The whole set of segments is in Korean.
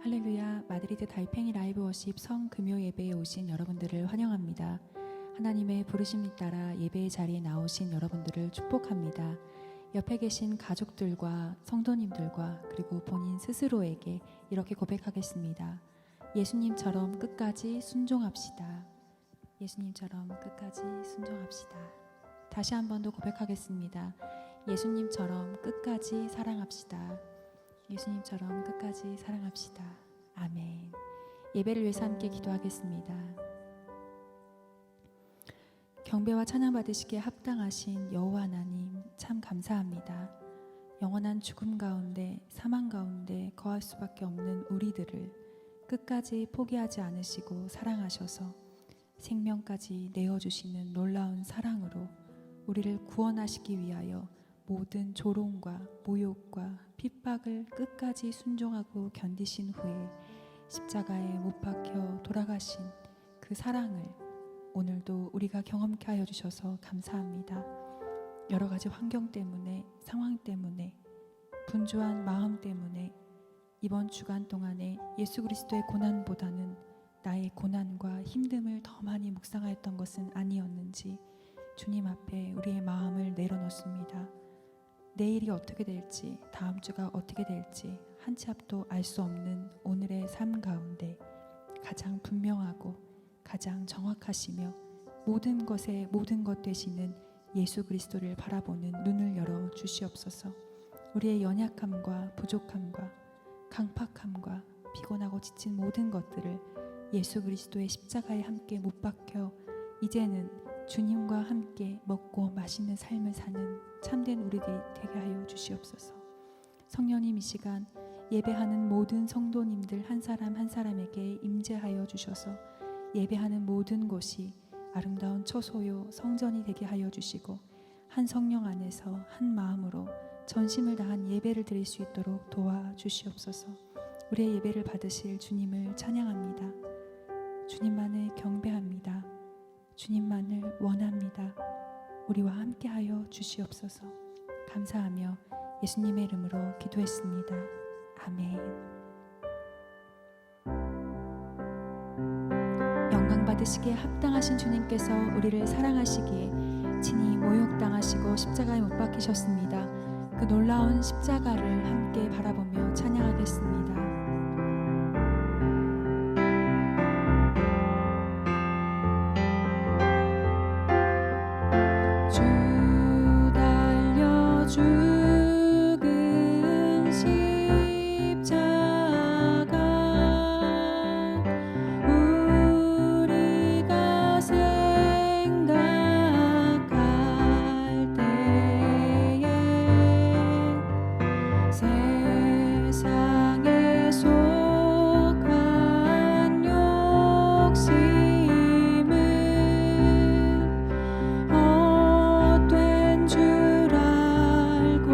할렐루야, 마드리드 달팽이 라이브 워십 성 금요 예배에 오신 여러분들을 환영합니다. 하나님의 부르심에 따라 예배의 자리에 나오신 여러분들을 축복합니다. 옆에 계신 가족들과 성도님들과 그리고 본인 스스로에게 이렇게 고백하겠습니다. 예수님처럼 끝까지 순종합시다. 예수님처럼 끝까지 순종합시다. 다시 한 번 더 고백하겠습니다. 예수님처럼 끝까지 사랑합시다. 예수님처럼 끝까지 사랑합시다. 아멘. 예배를 위해서 함께 기도하겠습니다. 경배와 찬양 받으시기에 합당하신 여호와 하나님, 참 감사합니다. 영원한 죽음 가운데, 사망 가운데 거할 수밖에 없는 우리들을 끝까지 포기하지 않으시고 사랑하셔서 생명까지 내어주시는 놀라운 사랑으로 우리를 구원하시기 위하여 모든 조롱과 모욕과 핍박을 끝까지 순종하고 견디신 후에 십자가에 못 박혀 돌아가신 그 사랑을 오늘도 우리가 경험케 하여 주셔서 감사합니다. 여러 가지 환경 때문에, 상황 때문에, 분주한 마음 때문에 이번 주간 동안에 예수 그리스도의 고난보다는 나의 고난과 힘듦을 더 많이 묵상하였던 것은 아니었는지 주님 앞에 우리의 마음을 내려놓습니다. 내일이 어떻게 될지, 다음 주가 어떻게 될지 한 치 앞도 알 수 없는 오늘의 삶 가운데 가장 분명하고 가장 정확하시며 모든 것의 모든 것 되시는 예수 그리스도를 바라보는 눈을 열어 주시옵소서. 우리의 연약함과 부족함과 강팍함과 피곤하고 지친 모든 것들을 예수 그리스도의 십자가에 함께 못 박혀 이제는 주님과 함께 먹고 마시는 삶을 사는 참된 우리들이 되게 하여 주시옵소서. 성령님, 이 시간 예배하는 모든 성도님들 한 사람 한 사람에게 임재하여 주셔서 예배하는 모든 곳이 아름다운 처소요 성전이 되게 하여 주시고 한 성령 안에서 한 마음으로 전심을 다한 예배를 드릴 수 있도록 도와주시옵소서. 우리의 예배를 받으실 주님을 찬양합니다. 주님만을 경배합니다. 주님만을 원합니다. 우리와 함께하여 주시옵소서. 감사하며 예수님의 이름으로 기도했습니다. 아멘. 영광 받으시기에 합당하신 주님께서 우리를 사랑하시기에 친히 모욕당하시고 십자가에 못 박히셨습니다. 그 놀라운 십자가를 함께 바라보며 찬양하겠습니다. 헛된 줄 알고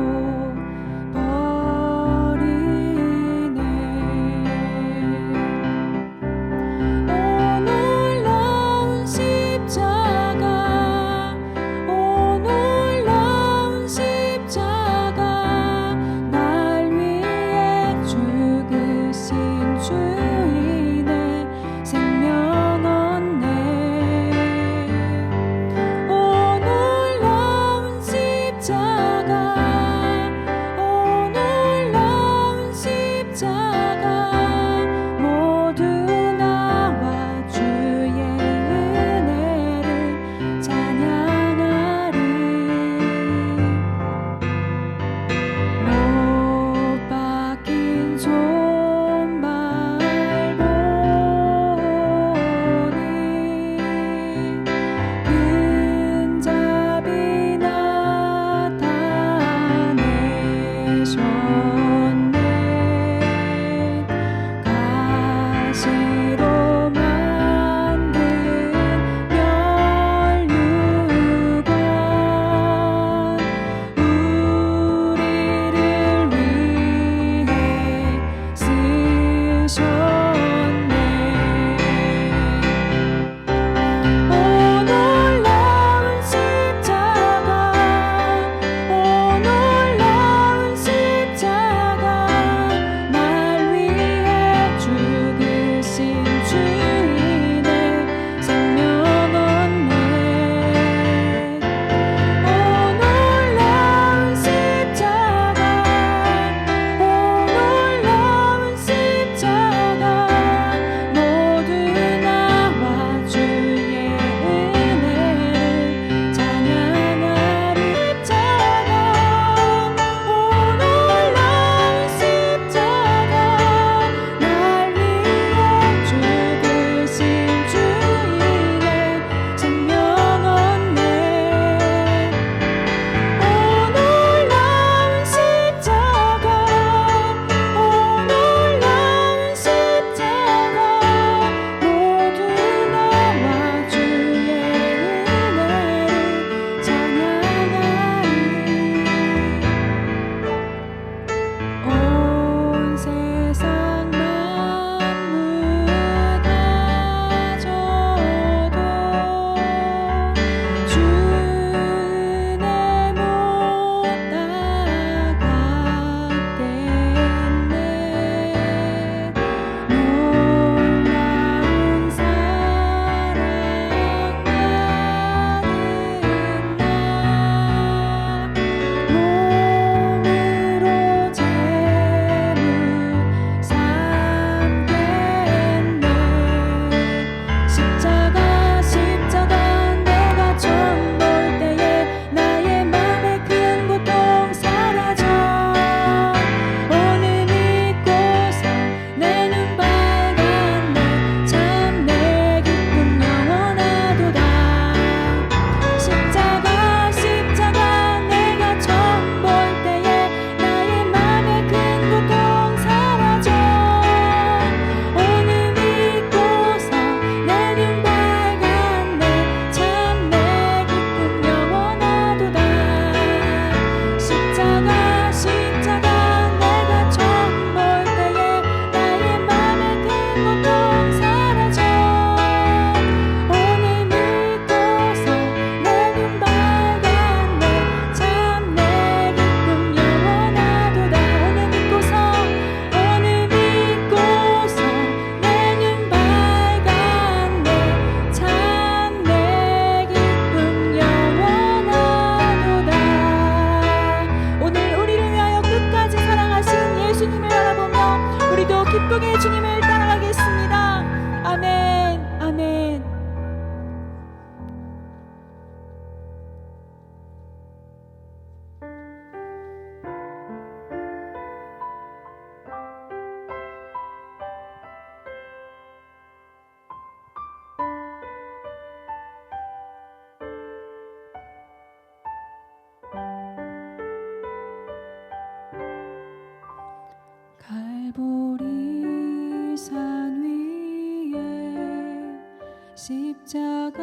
십자가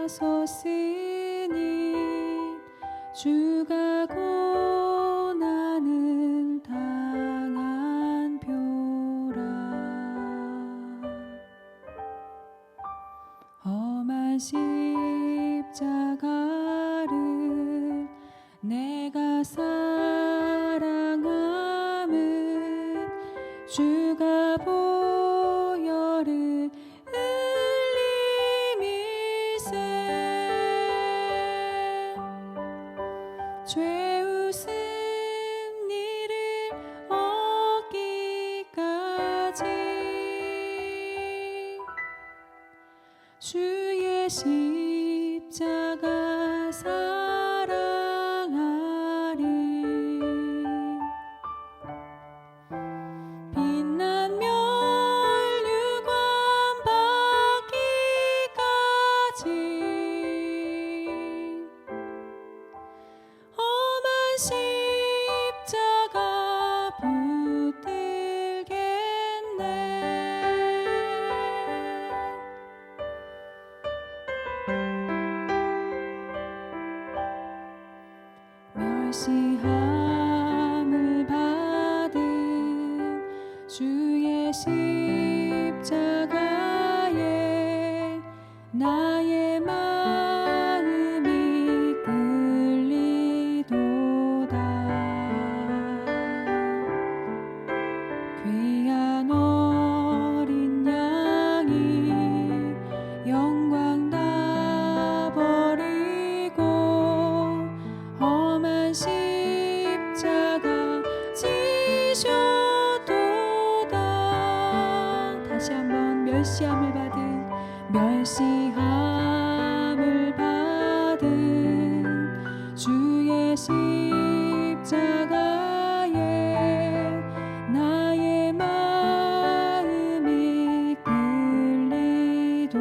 섰으니 주가 고난을 당한 표라. 험한 십자가를 내가 사랑함은 주가 보혈을 흘림일세. 죄 승리를 얻기까지 주의 십자가 사랑하리. 빛난 면류관 받기까지 험한 십자가 붙들겠네. 멸시함을 받은 주의 십자가에 나의 마음이 끌리도다. 귀한 어린 양이 영광 다 버리고 험한 십자가 지셨도다. 다시 한번 멸시함을 받은 주의 십자가에 나의 마음이 끌리도다.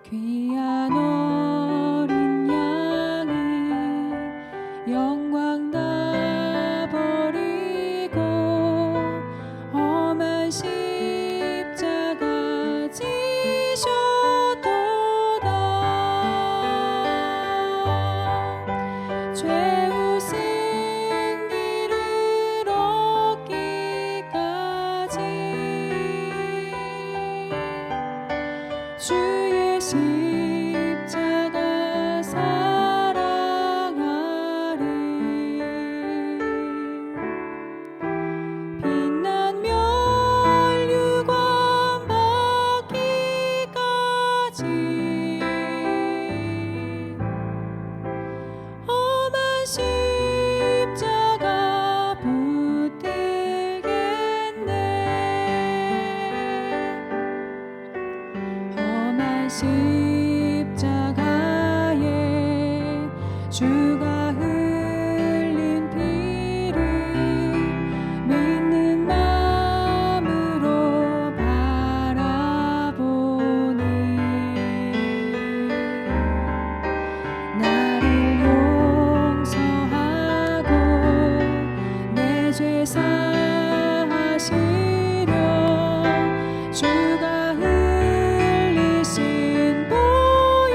귀한 어린 양이 영광 다 버리고 험한 십자가 지셨도다. 죄 승리를 얻기까지 주의 십자가 사랑하리. 빛난 면류관 받기까지 험한 십자가 붙들겠네. 험한 십자가에 주가 흘린 피를 믿는 마음으로 바라보니 나를 용서하고 내 죄 사하시려 주가 흘리신 보혈일세.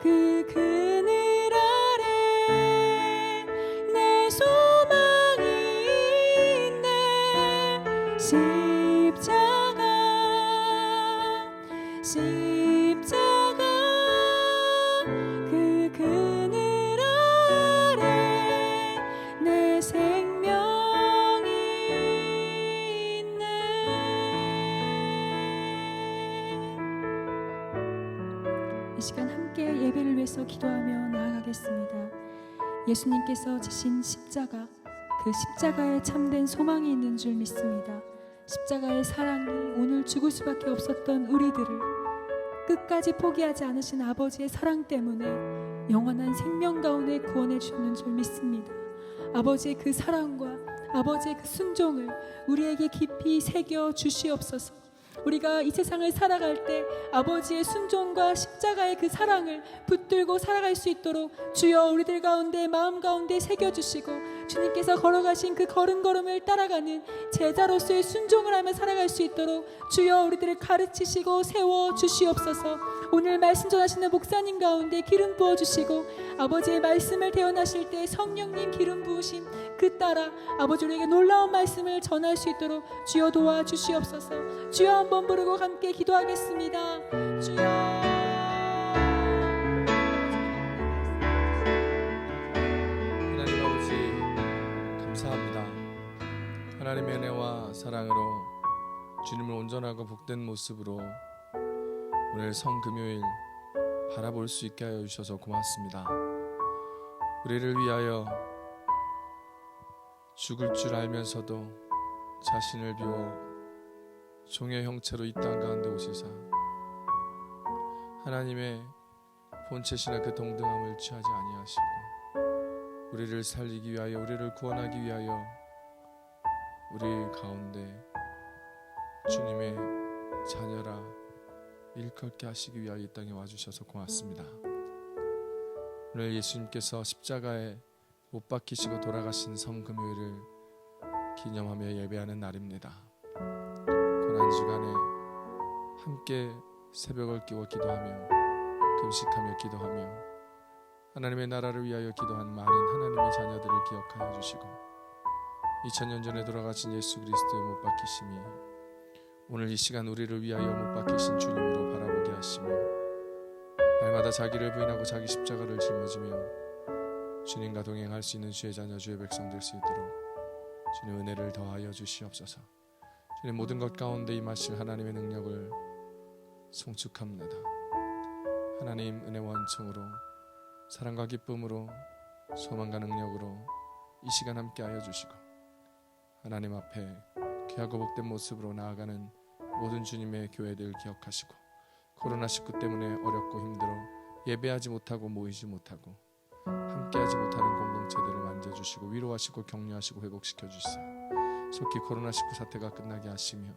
그 그늘 아래 내 소망이 있네. 십자가 그 그늘 아래 내 생명이 있네. 이 시간 함께 예배를 위해서 기도하며 나아가겠습니다. 예수님께서 지신 십자가, 그 십자가에 참된 소망이 있는 줄 믿습니다. 십자가의 사랑이 오늘 죽을 수밖에 없었던 우리들을 끝까지 포기하지 않으신 아버지의 사랑 때문에 영원한 생명 가운데 구원해 주는 줄 믿습니다. 아버지의 그 사랑과 아버지의 그 순종을 우리에게 깊이 새겨 주시옵소서. 우리가 이 세상을 살아갈 때 아버지의 순종과 십자가의 그 사랑을 붙들고 살아갈 수 있도록 주여 우리들 가운데 마음 가운데 새겨주시고, 주님께서 걸어가신 그 걸음걸음을 따라가는 제자로서의 순종을 하며 살아갈 수 있도록 주여 우리들을 가르치시고 세워주시옵소서. 오늘 말씀 전하시는 목사님 가운데 기름 부어주시고, 아버지의 말씀을 대언하실 때 성령님 기름 부으심 그 따라 아버지 우리에게 놀라운 말씀을 전할 수 있도록 주여 도와주시옵소서. 주여 한번 부르고 함께 기도하겠습니다. 주여. 하나님 아버지 감사합니다. 하나님의 은혜와 사랑으로 주님을 온전하고 복된 모습으로 오늘 성금요일 바라볼 수 있게 하여 주셔서 고맙습니다. 우리를 위하여 죽을 줄 알면서도 자신을 비워 종의 형체로 이 땅 가운데 오시사 하나님의 본체시나 그 동등함을 취하지 아니하시고 우리를 살리기 위하여, 우리를 구원하기 위하여 우리 가운데 주님의 자녀라 일컬게 하시기 위하여 이 땅에 와주셔서 고맙습니다. 오늘 예수님께서 십자가에 못 박히시고 돌아가신 성금요일을 기념하며 예배하는 날입니다. 고난주간에 함께 새벽을 끼워 기도하며 금식하며 기도하며 하나님의 나라를 위하여 기도한 많은 하나님의 자녀들을 기억하여 주시고 2000년 전에 돌아가신 예수 그리스도의 못 박히심이 오늘 이 시간 우리를 위하여 못 박히신 주님으로 바라보게 하시며 날마다 자기를 부인하고 자기 십자가를 짊어지며 주님과 동행할 수 있는 주의 자녀 주의 백성 될 수 있도록 주님 은혜를 더하여 주시옵소서. 주님 모든 것 가운데 임하실 하나님의 능력을 송축합니다. 하나님 은혜 원총으로 사랑과 기쁨으로 소망과 능력으로 이 시간 함께 하여 주시고 하나님 앞에 귀하고 복된 모습으로 나아가는 모든 주님의 교회들 기억하시고 코로나19 때문에 어렵고 힘들어 예배하지 못하고 모이지 못하고 함께하지 못하는 공동체들을 만져주시고 위로하시고 격려하시고 회복시켜 주시옵소서. 속히 코로나19 사태가 끝나게 하시며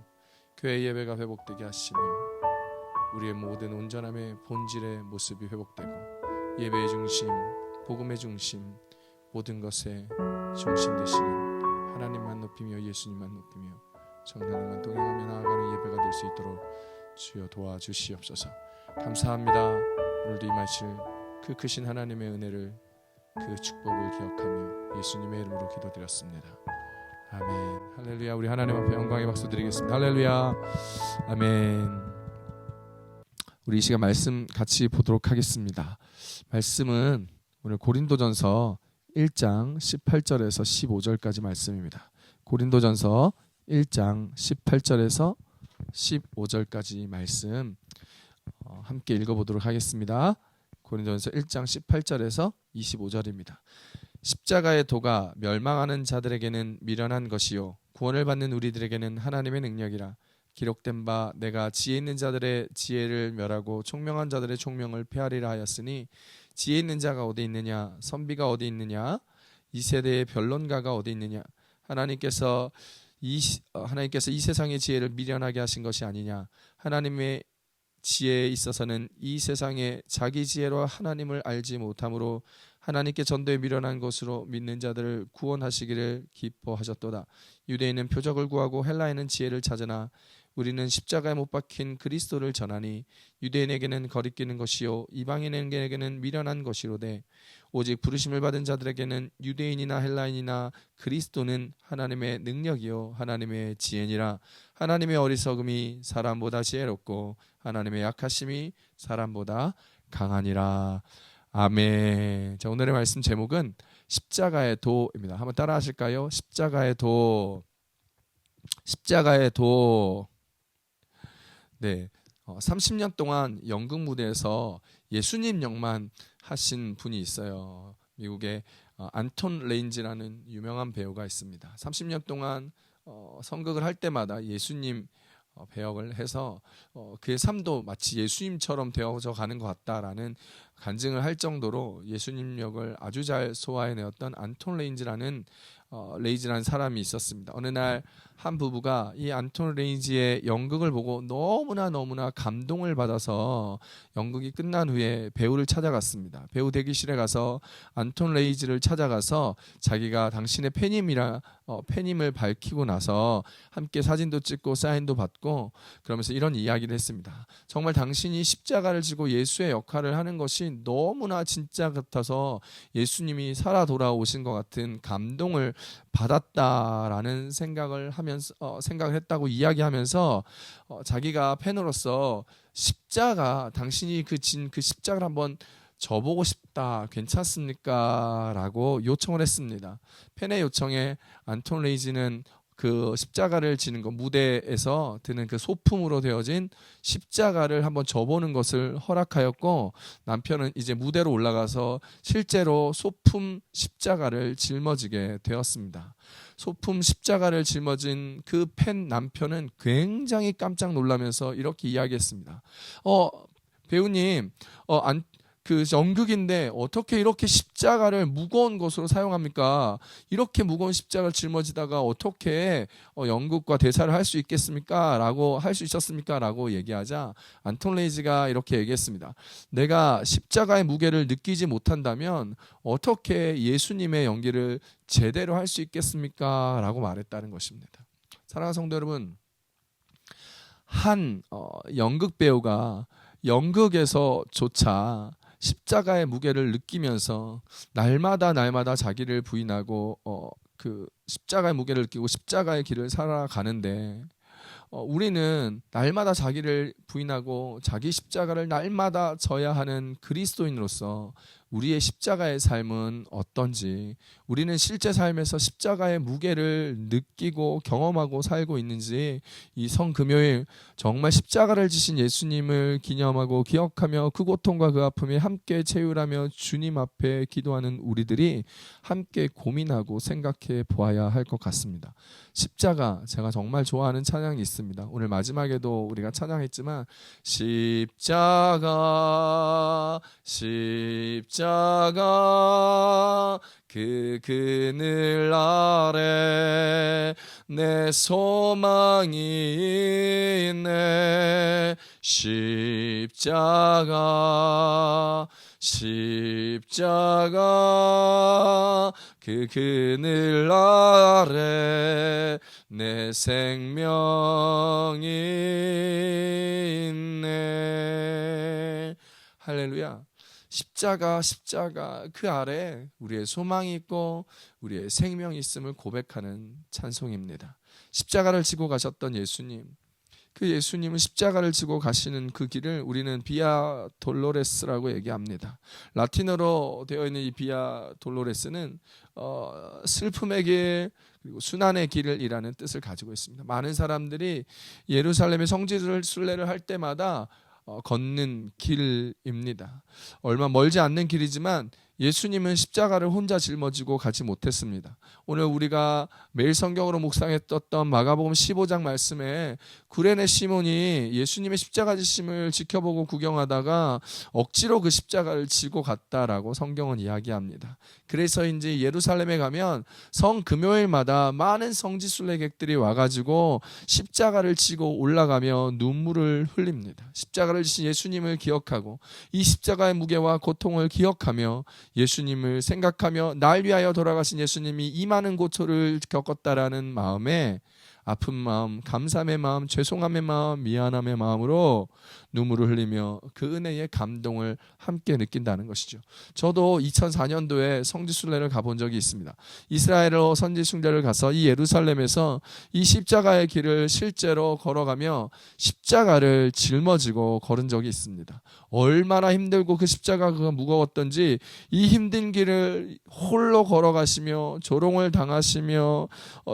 교회 예배가 회복되게 하시며 우리의 모든 온전함의 본질의 모습이 회복되고 예배의 중심, 복음의 중심, 모든 것의 중심 되시는 하나님만 높이며 예수님만 높이며 성령님만 동행하며 나아가는 예배가 될 수 있도록 주여 도와주시옵소서. 감사합니다. 오늘도 임하실 그 크신 하나님의 은혜를, 그 축복을 기억하며 예수님의 이름으로 기도드렸습니다. 아멘. 할렐루야. 우리 하나님 앞에 영광의 박수 드리겠습니다. 할렐루야. 아멘. 우리 이 시간 말씀 같이 보도록 하겠습니다. 말씀은 오늘 고린도전서 1장 18절에서 15절까지 말씀입니다. 고린도전서 1장 18절에서 15절까지 말씀 함께 읽어보도록 하겠습니다. 고린도전서 1장 18절에서 25절입니다. 십자가의 도가 멸망하는 자들에게는 미련한 것이요 구원을 받는 우리들에게는 하나님의 능력이라. 기록된 바 내가 지혜 있는 자들의 지혜를 멸하고 총명한 자들의 총명을 폐하리라 하였으니 지혜 있는 자가 어디 있느냐, 선비가 어디 있느냐, 이 세대의 변론가가 어디 있느냐. 하나님께서 이 세상의 지혜를 미련하게 하신 것이 아니냐. 하나님의 지혜에 있어서는 이 세상의 자기 지혜로 하나님을 알지 못함으로 하나님께 전도에 미련한 것으로 믿는 자들을 구원하시기를 기뻐하셨도다. 유대인은 표적을 구하고 헬라인은 지혜를 찾으나 우리는 십자가에 못 박힌 그리스도를 전하니 유대인에게는 거리끼는 것이요 이방인에게는 미련한 것이로되 오직 부르심을 받은 자들에게는 유대인이나 헬라인이나 그리스도는 하나님의 능력이요 하나님의 지혜니라. 하나님의 어리석음이 사람보다 지혜롭고 하나님의 약하심이 사람보다 강하니라. 아멘. 자, 오늘의 말씀 제목은 십자가의 도입니다. 한번 따라 하실까요? 십자가의 도. 십자가의 도. 네. 30년 동안 연극 무대에서 예수님 역만 하신 분이 있어요. 미국의 안톤 레인지라는 유명한 배우가 있습니다. 30년 동안 선극을 할 때마다 예수님 배역을 해서 그의 삶도 마치 예수님처럼 되어져 가는 것 같다라는 간증을 할 정도로 예수님 역을 아주 잘 소화해내었던 안톤 레인지라는 사람이 있었습니다. 어느 날 한 부부가 이 안톤 레인지의 연극을 보고 너무나 감동을 받아서 연극이 끝난 후에 배우를 찾아갔습니다. 배우 대기실에 가서 안톤 레인지를 찾아가서 자기가 당신의 팬임을 밝히고 나서 함께 사진도 찍고 사인도 받고 그러면서 이런 이야기를 했습니다. 정말 당신이 십자가를 지고 예수의 역할을 하는 것이 너무나 진짜 같아서 예수님이 살아 돌아오신 것 같은 감동을 받았다라는 생각을 했다고 이야기하면서 자기가 팬으로서 당신이 그 십자가를 한번 져보고 싶다, 괜찮습니까? 라고 요청을 했습니다. 팬의 요청에 안톤 레인지는 그 십자가를 지는 거, 무대에서 드는 그 소품으로 되어진 십자가를 한번 져보는 것을 허락하였고, 남편은 이제 무대로 올라가서 실제로 소품 십자가를 짊어지게 되었습니다. 소품 십자가를 짊어진 그 팬 남편은 굉장히 깜짝 놀라면서 이렇게 이야기했습니다. 배우님, 그 연극인데 어떻게 이렇게 십자가를 무거운 것으로 사용합니까? 이렇게 무거운 십자가를 짊어지다가 어떻게 연극과 대사를 할 수 있겠습니까? 할 수 있었습니까? 라고 얘기하자 안톤 레인지가 이렇게 얘기했습니다. 내가 십자가의 무게를 느끼지 못한다면 어떻게 예수님의 연기를 제대로 할 수 있겠습니까? 라고 말했다는 것입니다. 사랑하는 성도 여러분, 한 연극 배우가 연극에서조차 십자가의 무게를 느끼면서 날마다 자기를 부인하고 그 십자가의 무게를 느끼고 십자가의 길을 살아가는데, 우리는 날마다 자기를 부인하고 자기 십자가를 날마다 져야 하는 그리스도인으로서 우리의 십자가의 삶은 어떤지, 우리는 실제 삶에서 십자가의 무게를 느끼고 경험하고 살고 있는지, 이 성금요일 정말 십자가를 지신 예수님을 기념하고 기억하며 그 고통과 그 아픔에 함께 채우라며 주님 앞에 기도하는 우리들이 함께 고민하고 생각해 보아야 할 것 같습니다. 십자가, 제가 정말 좋아하는 찬양이 있습니다. 오늘 마지막에도 우리가 찬양했지만, 십자가 그 그늘 아래 내 소망이 있네. 십자가 그 그늘 아래 내 생명이 있네. 할렐루야. 십자가 그 아래 우리의 소망이 있고 우리의 생명이 있음을 고백하는 찬송입니다. 십자가를 지고 가셨던 예수님, 그 예수님은 십자가를 지고 가시는 그 길을 우리는 비아 돌로레스라고 얘기합니다. 라틴어로 되어 있는 이 비아 돌로레스는 슬픔의 길, 그리고 순환의 길이라는 뜻을 가지고 있습니다. 많은 사람들이 예루살렘의 성지 순례를 할 때마다 걷는 길입니다. 얼마 멀지 않는 길이지만 예수님은 십자가를 혼자 짊어지고 가지 못했습니다. 오늘 우리가 매일 성경으로 묵상했던 마가복음 15장 말씀에 구레네 시몬이 예수님의 십자가 지심을 지켜보고 구경하다가 억지로 그 십자가를 지고 갔다라고 성경은 이야기합니다. 그래서인지 예루살렘에 가면 성금요일마다 많은 성지순례객들이 와가지고 십자가를 지고 올라가며 눈물을 흘립니다. 십자가를 지신 예수님을 기억하고 이 십자가의 무게와 고통을 기억하며 예수님을 생각하며 날 위하여 돌아가신 예수님이 이 많은 고초를 겪었다라는 마음에 아픈 마음, 감사함의 마음, 죄송함의 마음, 미안함의 마음으로 눈물을 흘리며 그 은혜의 감동을 함께 느낀다는 것이죠. 저도 2004년도에 성지순례를 가본 적이 있습니다. 이스라엘로 성지순례를 가서 이 예루살렘에서 이 십자가의 길을 실제로 걸어가며 십자가를 짊어지고 걸은 적이 있습니다. 얼마나 힘들고 그 십자가가 무거웠던지 이 힘든 길을 홀로 걸어가시며 조롱을 당하시며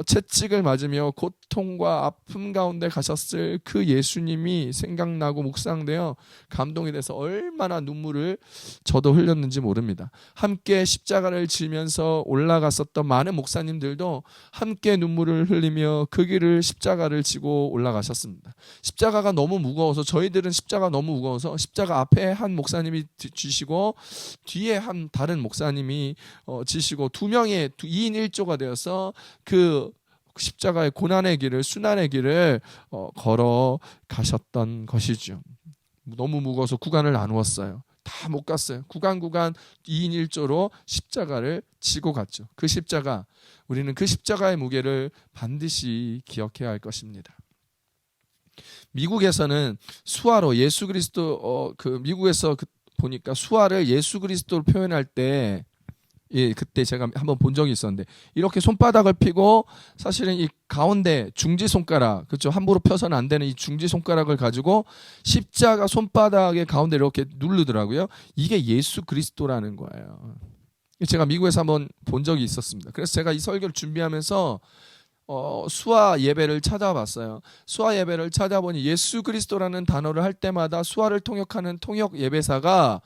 채찍을 맞으며 고통과 아픔 가운데 가셨을 그 예수님이 생각나고 묵상되어 감동이 돼서 얼마나 눈물을 저도 흘렸는지 모릅니다. 함께 십자가를 지면서 올라갔었던 많은 목사님들도 함께 눈물을 흘리며 그 길을 십자가를 지고 올라가셨습니다. 십자가가 너무 무거워서 저희들은 십자가 너무 무거워서 십자가 앞에 한 목사님이 지시고 뒤에 한 다른 목사님이 지시고 두 명의 2인 1조가 되어서 그 십자가의 고난의 길을 순환의 길을 걸어 가셨던 것이죠. 너무 무거워서 구간을 나누었어요. 다 못 갔어요. 구간 2인 1조로 십자가를 지고 갔죠. 그 십자가, 우리는 그 십자가의 무게를 반드시 기억해야 할 것입니다. 미국에서는 수화로 예수 그리스도 미국에서 보니까 수화를 예수 그리스도로 표현할 때 그때 제가 한번 본 적이 있었는데 이렇게 손바닥을 펴고 사실은 이 가운데 중지 손가락, 그렇죠? 함부로 펴서는 안 되는 이 중지 손가락을 가지고 십자가 손바닥의 가운데 이렇게 누르더라고요. 이게 예수 그리스도라는 거예요. 제가 미국에서 한번 본 적이 있었습니다. 그래서 제가 이 설교를 준비하면서 수화 예배를 찾아봤어요. 수화 예배를 찾아보니 예수 그리스도라는 단어를 할 때마다 수화를 통역하는 통역 예배사가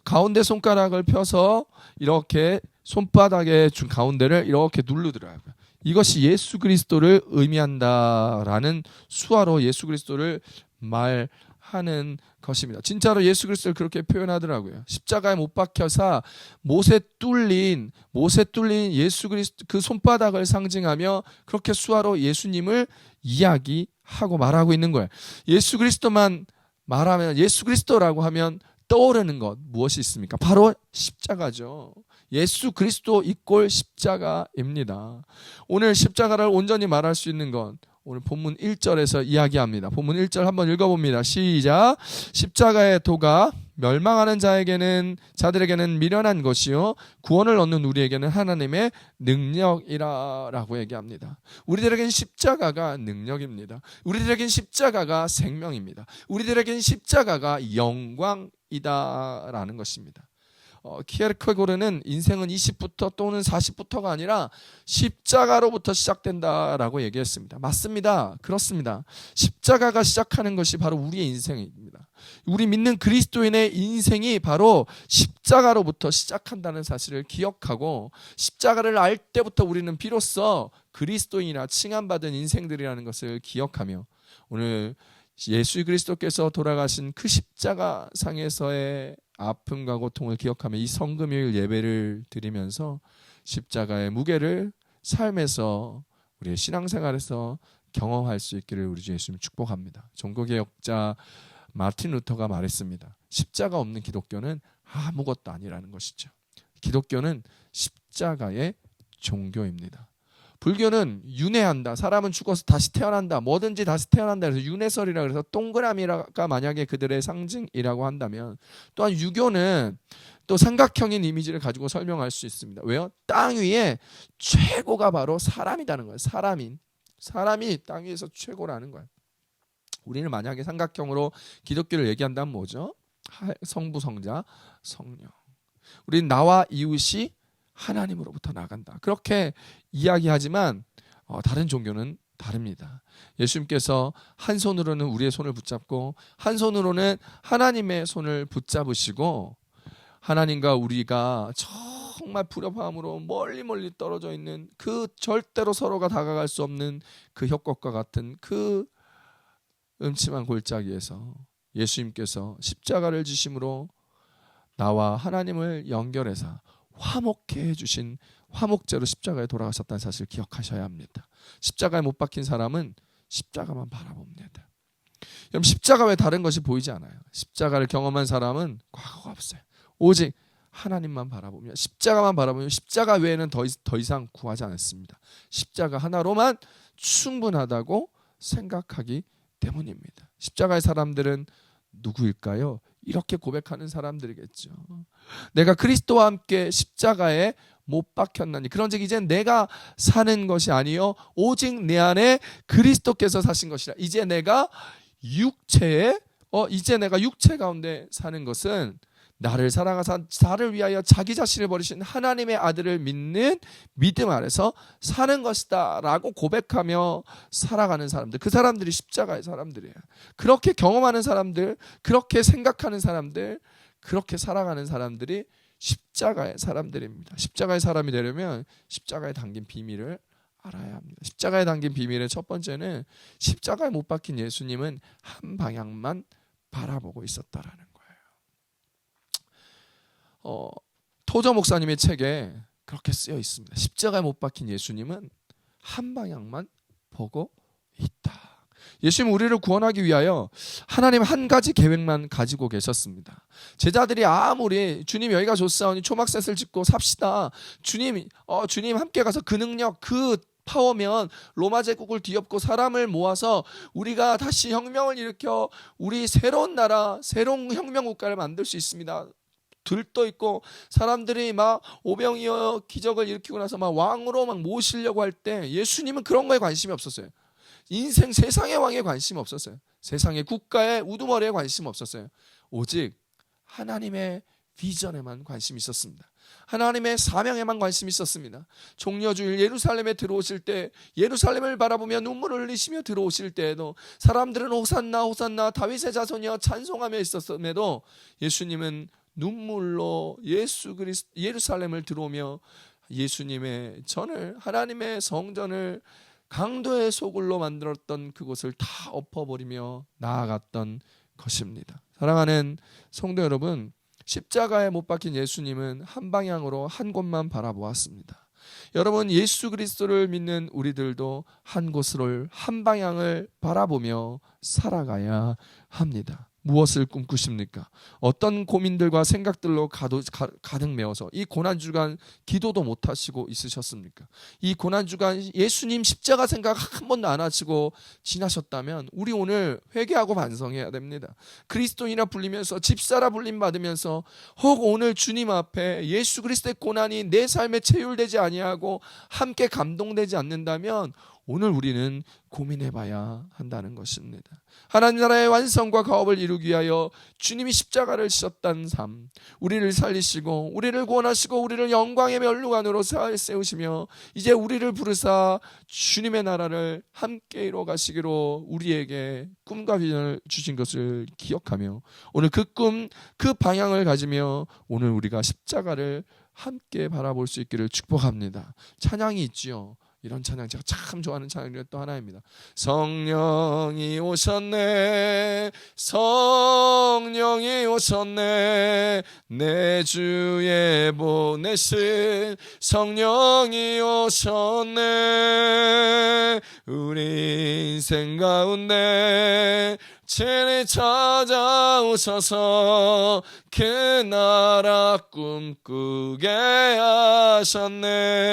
가운데 손가락을 펴서 이렇게 손바닥의 가운데를 이렇게 누르더라고요. 이것이 예수 그리스도를 의미한다라는 수화로 예수 그리스도를 말하는 것입니다. 진짜로 예수 그리스도를 그렇게 표현하더라고요. 십자가에 못 박혀서 못에 뚫린 예수 그리스도 그 손바닥을 상징하며 그렇게 수화로 예수님을 이야기하고 말하고 있는 거예요. 예수 그리스도만 말하면, 예수 그리스도라고 하면 떠오르는 것 무엇이 있습니까? 바로 십자가죠. 예수 그리스도 이꼴 십자가입니다. 오늘 십자가를 온전히 말할 수 있는 건 오늘 본문 1절에서 이야기합니다. 본문 1절 한번 읽어봅니다. 시작. 십자가의 도가 멸망하는 자들에게는 미련한 것이요 구원을 얻는 우리에게는 하나님의 능력이라 라고 얘기합니다. 우리들에겐 십자가가 능력입니다. 우리들에겐 십자가가 생명입니다. 우리들에겐 십자가가 영광이다라는 것입니다. 키에르케고르는 인생은 20부터 또는 40부터가 아니라 십자가로부터 시작된다라고 얘기했습니다. 맞습니다. 그렇습니다. 십자가가 시작하는 것이 바로 우리의 인생입니다. 우리 믿는 그리스도인의 인생이 바로 십자가로부터 시작한다는 사실을 기억하고 십자가를 알 때부터 우리는 비로소 그리스도인이라 칭함받은 인생들이라는 것을 기억하며 오늘 예수 그리스도께서 돌아가신 그 십자가 상에서의 아픔과 고통을 기억하며 이 성금요일 예배를 드리면서 십자가의 무게를 삶에서 우리의 신앙생활에서 경험할 수 있기를 우리 주 예수님 축복합니다. 종교개혁자 마틴 루터가 말했습니다. 십자가 없는 기독교는 아무것도 아니라는 것이죠. 기독교는 십자가의 종교입니다. 불교는 윤회한다. 사람은 죽어서 다시 태어난다. 뭐든지 다시 태어난다. 그래서 윤회설이라 그래서 동그라미가 만약에 그들의 상징이라고 한다면 또한 유교는 또 삼각형인 이미지를 가지고 설명할 수 있습니다. 왜요? 땅 위에 최고가 바로 사람이라는 거예요. 사람이 땅 위에서 최고라는 거예요. 우리는 만약에 삼각형으로 기독교를 얘기한다면 뭐죠? 성부, 성자, 성령. 우리는 나와 이웃이 하나님으로부터 나간다. 그렇게 이야기하지만 다른 종교는 다릅니다. 예수님께서 한 손으로는 우리의 손을 붙잡고 한 손으로는 하나님의 손을 붙잡으시고 하나님과 우리가 정말 불협화음으로 멀리 떨어져 있는 그 절대로 서로가 다가갈 수 없는 그 협곡과 같은 그 음침한 골짜기에서 예수님께서 십자가를 지심으로 나와 하나님을 연결해서 화목해 주신 화목제로 십자가에 돌아가셨다는 사실을 기억하셔야 합니다. 십자가에 못 박힌 사람은 십자가만 바라봅니다. 여러분 십자가 외에 다른 것이 보이지 않아요. 십자가를 경험한 사람은 과거가 없어요. 오직 하나님만 바라보며 십자가만 바라보며 십자가 외에는 더 이상 구하지 않았습니다. 십자가 하나로만 충분하다고 생각하기 때문입니다. 십자가의 사람들은 누구일까요? 이렇게 고백하는 사람들이겠죠. 내가 그리스도와 함께 십자가에 못 박혔나니 그런즉 이제 내가 사는 것이 아니요 오직 내 안에 그리스도께서 사신 것이라. 이제 내가 육체 가운데 사는 것은 나를 사랑하사 나를 위하여 자기 자신을 버리신 하나님의 아들을 믿는 믿음 아래서 사는 것이다 라고 고백하며 살아가는 사람들, 그 사람들이 십자가의 사람들이에요. 그렇게 경험하는 사람들, 그렇게 생각하는 사람들, 그렇게 살아가는 사람들이 십자가의 사람들입니다. 십자가의 사람이 되려면 십자가에 담긴 비밀을 알아야 합니다. 십자가에 담긴 비밀의 첫 번째는 십자가에 못 박힌 예수님은 한 방향만 바라보고 있었다라는 거예요. 토저 목사님의 책에 그렇게 쓰여 있습니다. 십자가에 못 박힌 예수님은 한 방향만 보고 있다. 예수님 우리를 구원하기 위하여 하나님 한 가지 계획만 가지고 계셨습니다. 제자들이 아무리 주님 여기가 좋사오니 초막셋을 짓고 삽시다. 주님 함께 가서 그 능력 그 파워면 로마 제국을 뒤엎고 사람을 모아서 우리가 다시 혁명을 일으켜 우리 새로운 나라 새로운 혁명 국가를 만들 수 있습니다. 들떠 있고 사람들이 막 오병이어 기적을 일으키고 나서 막 왕으로 막 모시려고 할 때 예수님은 그런 거에 관심이 없었어요. 인생 세상의 왕에 관심 없었어요. 세상의 국가의 우두머리에 관심 없었어요. 오직 하나님의 비전에만 관심이 있었습니다. 하나님의 사명에만 관심이 있었습니다. 종려주일 예루살렘에 들어오실 때 예루살렘을 바라보며 눈물을 흘리시며 들어오실 때에도 사람들은 호산나 호산나 다윗의 자손이여 찬송하며 있었음에도 예수님은 눈물로 예루살렘을 들어오며 예수님의 전을 하나님의 성전을 강도의 소굴로 만들었던 그곳을 다 엎어버리며 나아갔던 것입니다. 사랑하는 성도 여러분, 십자가에 못 박힌 예수님은 한 방향으로 한 곳만 바라보았습니다. 여러분 예수 그리스도를 믿는 우리들도 한 곳을 한 방향을 바라보며 살아가야 합니다. 무엇을 꿈꾸십니까? 어떤 고민들과 생각들로 가득 메워서 이 고난주간 기도도 못하시고 있으셨습니까? 이 고난주간 예수님 십자가 생각 한 번도 안 하시고 지나셨다면 우리 오늘 회개하고 반성해야 됩니다. 그리스도인이라 불리면서 집사라 불림 받으면서 혹 오늘 주님 앞에 예수 그리스도의 고난이 내 삶에 체휼되지 아니하고 함께 감동되지 않는다면 오늘 우리는 고민해봐야 한다는 것입니다. 하나님 나라의 완성과 가업을 이루기 위하여 주님이 십자가를 지셨다는 삶, 우리를 살리시고 우리를 구원하시고 우리를 영광의 멸류관으로 세우시며 이제 우리를 부르사 주님의 나라를 함께 이루어 가시기로 우리에게 꿈과 비전을 주신 것을 기억하며 오늘 그 꿈, 그 방향을 가지며 오늘 우리가 십자가를 함께 바라볼 수 있기를 축복합니다. 찬양이 있지요. 이런 찬양 제가 참 좋아하는 찬양 중에 또 하나입니다. 성령이 오셨네 성령이 오셨네 내 주에 보내신 성령이 오셨네 우리 인생 가운데 친히 찾아오셔서 그 나라 꿈꾸게 하셨네.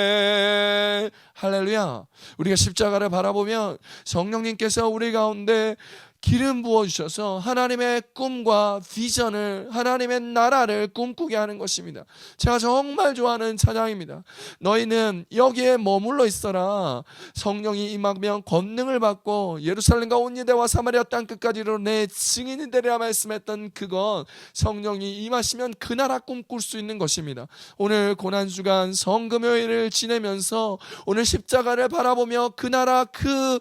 할렐루야. 우리가 십자가를 바라보면 성령님께서 우리 가운데 기름 부어주셔서 하나님의 꿈과 비전을 하나님의 나라를 꿈꾸게 하는 것입니다. 제가 정말 좋아하는 찬양입니다. 너희는 여기에 머물러 있어라. 성령이 임하면 권능을 받고 예루살렘과 온 유대와 사마리아 땅끝까지로 내 증인이 되리라 말씀했던 그건 성령이 임하시면 그 나라 꿈꿀 수 있는 것입니다. 오늘 고난주간 성금요일을 지내면서 오늘 십자가를 바라보며 그 나라 그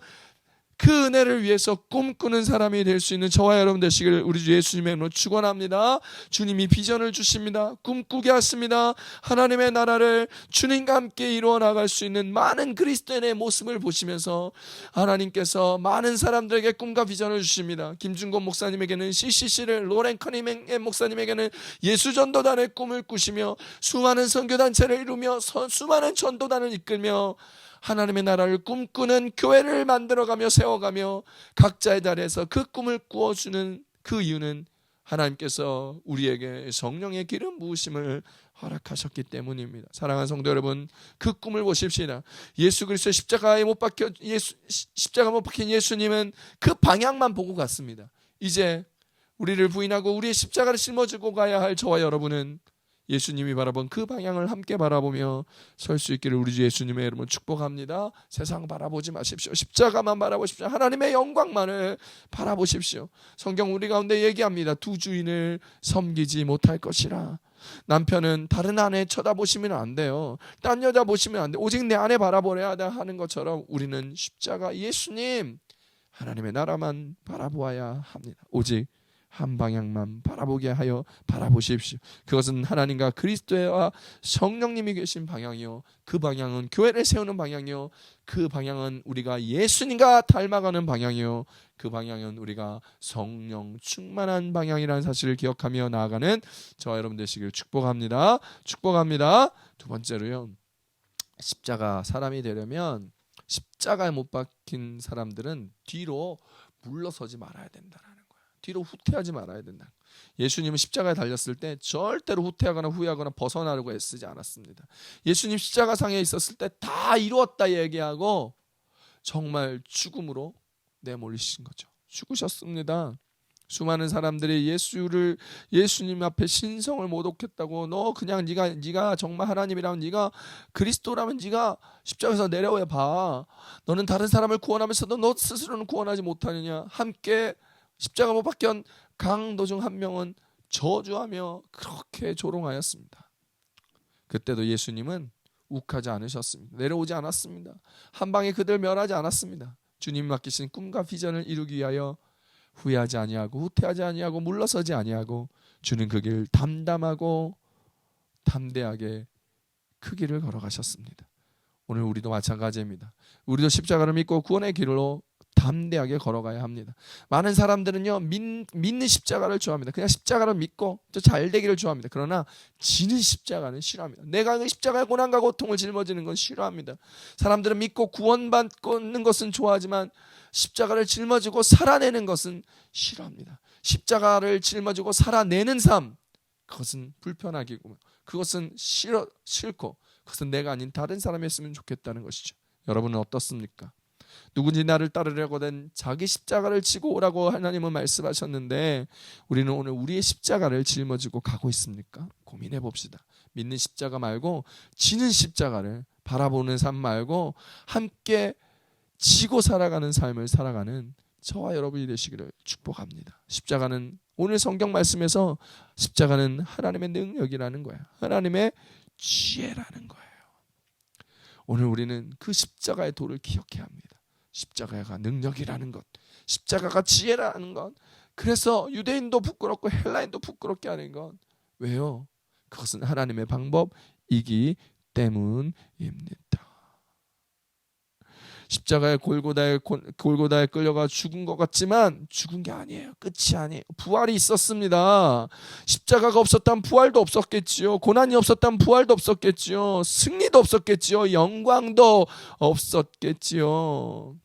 은혜를 위해서 꿈꾸는 사람이 될 수 있는 저와 여러분 되시기를 우리 주 예수님의 이름으로 축원합니다. 주님이 비전을 주십니다. 꿈꾸게 하십니다. 하나님의 나라를 주님과 함께 이루어 나갈 수 있는 많은 그리스도인의 모습을 보시면서 하나님께서 많은 사람들에게 꿈과 비전을 주십니다. 김준곤 목사님에게는 CCC를, 로렌 커닝 목사님에게는 예수전도단의 꿈을 꾸시며 수많은 선교단체를 이루며 수많은 전도단을 이끌며 하나님의 나라를 꿈꾸는 교회를 만들어가며 세워가며 각자의 자리에서 그 꿈을 꾸어주는 그 이유는 하나님께서 우리에게 성령의 기름 부으심을 허락하셨기 때문입니다. 사랑하는 성도 여러분, 그 꿈을 보십시다. 예수 그리스도 십자가 못 박힌 예수님은 그 방향만 보고 갔습니다. 이제 우리를 부인하고 우리의 십자가를 짊어지고 가야 할 저와 여러분은 예수님이 바라본 그 방향을 함께 바라보며 설 수 있기를 우리 주 예수님의 이름으로 축복합니다. 세상 바라보지 마십시오. 십자가만 바라보십시오. 하나님의 영광만을 바라보십시오. 성경 우리 가운데 얘기합니다. 두 주인을 섬기지 못할 것이라. 남편은 다른 아내 쳐다보시면 안 돼요. 딴 여자 보시면 안 돼요. 오직 내 아내 바라보려야 하는 것처럼 우리는 십자가 예수님, 하나님의 나라만 바라보아야 합니다. 오직 한 방향만 바라보게 하여 바라보십시오. 그것은 하나님과 그리스도와 성령님이 계신 방향이요, 그 방향은 교회를 세우는 방향이요, 그 방향은 우리가 예수님과 닮아가는 방향이요, 그 방향은 우리가 성령 충만한 방향이라는 사실을 기억하며 나아가는 저와 여러분 되시길 축복합니다. 축복합니다. 두 번째로요, 십자가 사람이 되려면 십자가에 못 박힌 사람들은 뒤로 물러서지 말아야 된다라는 거예요. 뒤로 후퇴하지 말아야 된다. 예수님은 십자가에 달렸을 때 절대로 후퇴하거나 후회하거나 벗어나려고 애쓰지 않았습니다. 예수님 십자가상에 있었을 때 다 이루었다 얘기하고 정말 죽음으로 내몰리신 거죠. 죽으셨습니다. 수많은 사람들이 예수님 앞에 신성을 모독했다고, 너 그냥 네가 정말 하나님이라면, 네가 그리스도라면 네가 십자가에서 내려와 봐. 너는 다른 사람을 구원하면서도 너 스스로는 구원하지 못하느냐. 함께 십자가 못 박힌 강도 중 한 명은 저주하며 그렇게 조롱하였습니다. 그때도 예수님은 욱하지 않으셨습니다. 내려오지 않았습니다. 한 방에 그들 멸하지 않았습니다. 주님 맡기신 꿈과 비전을 이루기 위하여 후회하지 아니하고 후퇴하지 아니하고 물러서지 아니하고 주는 그 길 담담하고 담대하게 그 길을 걸어가셨습니다. 오늘 우리도 마찬가지입니다. 우리도 십자가를 믿고 구원의 길로 담대하게 걸어가야 합니다. 많은 사람들은요, 믿는 십자가를 좋아합니다. 그냥 십자가를 믿고 잘 되기를 좋아합니다. 그러나 지는 십자가는 싫어합니다. 내가 그 십자가의 고난과 고통을 짊어지는 건 싫어합니다. 사람들은 믿고 구원받는 것은 좋아하지만 십자가를 짊어지고 살아내는 것은 싫어합니다. 십자가를 짊어지고 살아내는 삶, 그것은 불편하기고 그것은 싫고 그것은 내가 아닌 다른 사람이 했으면 좋겠다는 것이죠. 여러분은 어떻습니까? 누구든지 나를 따르려거든 자기 십자가를 지고 오라고 하나님은 말씀하셨는데, 우리는 오늘 우리의 십자가를 짊어지고 가고 있습니까? 고민해 봅시다. 믿는 십자가 말고 지는 십자가를 바라보는 삶 말고 함께 지고 살아가는 삶을 살아가는 저와 여러분이 되시기를 축복합니다. 십자가는 오늘 성경 말씀에서 십자가는 하나님의 능력이라는 거예요. 하나님의 지혜라는 거예요. 오늘 우리는 그 십자가의 도를 기억해야 합니다. 십자가가 능력이라는 것, 십자가가 지혜라는 것. 그래서 유대인도 부끄럽고 헬라인도 부끄럽게 하는 것. 왜요? 그것은 하나님의 방법이기 때문입니다. 십자가의 골고다에 끌려가 죽은 것 같지만 죽은 게 아니에요. 끝이 아니에요. 부활이 있었습니다. 십자가가 없었다면 부활도 없었겠지요. 고난이 없었다면 부활도 없었겠지요. 승리도 없었겠지요. 영광도 없었겠지요.